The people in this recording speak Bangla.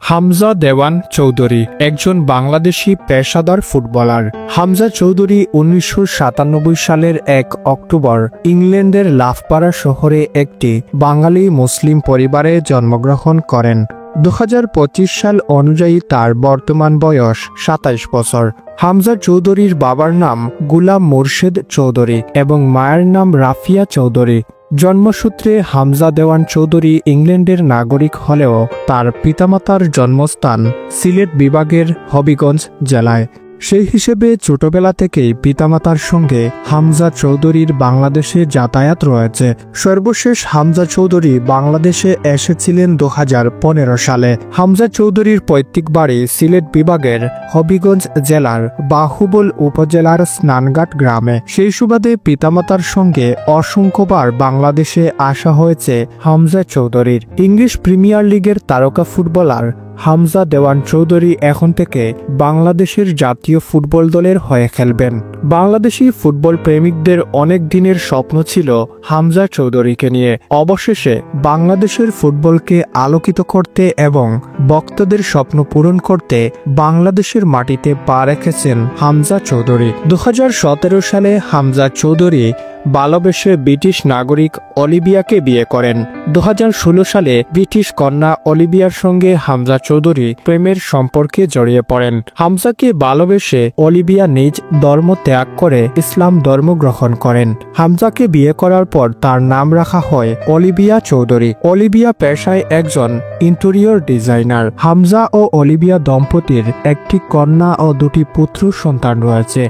হামজা দেওয়ান চৌধুরী একজন বাংলাদেশি পেশাদার ফুটবলার। হামজা চৌধুরী ১৯৯৭ সালের ১ অক্টোবর ইংল্যান্ডের লাভপাড়া শহরে একটি বাঙালি মুসলিম পরিবারে জন্মগ্রহণ করেন। ২০২৫ সাল অনুযায়ী তার বর্তমান বয়স ২৭ বছর। হামজা চৌধুরীর বাবার নাম গুলাম মুর্শেদ চৌধুরী এবং মায়ের নাম রাফিয়া চৌধুরী। জন্মসূত্রে হামজা দেওয়ান চৌধুরী ইংল্যান্ডের নাগরিক হলেও তার পিতামাতার জন্মস্থান সিলেট বিভাগের হবিগঞ্জ জেলায়। সেই হিসেবে ছোটবেলা থেকেই পিতামাতার সঙ্গে হামজা চৌধুরীর বাংলাদেশে যাতায়াত রয়েছে। সর্বশেষ হামজা চৌধুরী বাংলাদেশে এসেছিলেন ২০১৫ সালে। হামজা চৌধুরীর পৈতৃক বাড়ি সিলেট বিভাগের হবিগঞ্জ জেলার বাহুবল উপজেলার স্নানঘাট গ্রামে। সেই সুবাদে পিতামাতার সঙ্গে অসংখ্যবার বাংলাদেশে আসা হয়েছে হামজা চৌধুরীর। ইংলিশ প্রিমিয়ার লিগের তারকা ফুটবলার হামজা দেওয়ান চৌধুরী এখন থেকে বাংলাদেশের জাতীয় ফুটবল দলের হয়ে খেলবেন। বাংলাদেশি ফুটবল প্রেমিকদের অনেক দিনের স্বপ্ন ছিল হামজা চৌধুরীকে নিয়ে। অবশেষে বাংলাদেশের ফুটবলকে আলোকিত করতে এবং ভক্তদের স্বপ্ন পূরণ করতে বাংলাদেশের মাটিতে পা রেখেছেন হামজা চৌধুরী। ২০১৭ সালে হামজা চৌধুরী ভালোবেসে ব্রিটিশ নাগরিক অলিভিয়াকে বিয়ে করেন। ২০১৬ সালে ব্রিটিশ কন্যা অলিভিয়ার সঙ্গে হামজা চৌধুরী প্রেমের সম্পর্কে জড়িয়ে পড়েন। হামজাকে ভালোবেসে অলিভিয়া নিজ ধর্ম ত্যাগ করে ইসলাম ধর্ম গ্রহণ করেন। হামজাকে বিয়ে করার পর তার নাম রাখা হয় অলিভিয়া চৌধুরী। অলিভিয়া পেশায় একজন ইন্টেরিয়র ডিজাইনার। হামজা ও অলিভিয়া দম্পতির একটি কন্যা ও দুটি পুত্র সন্তান রয়েছে।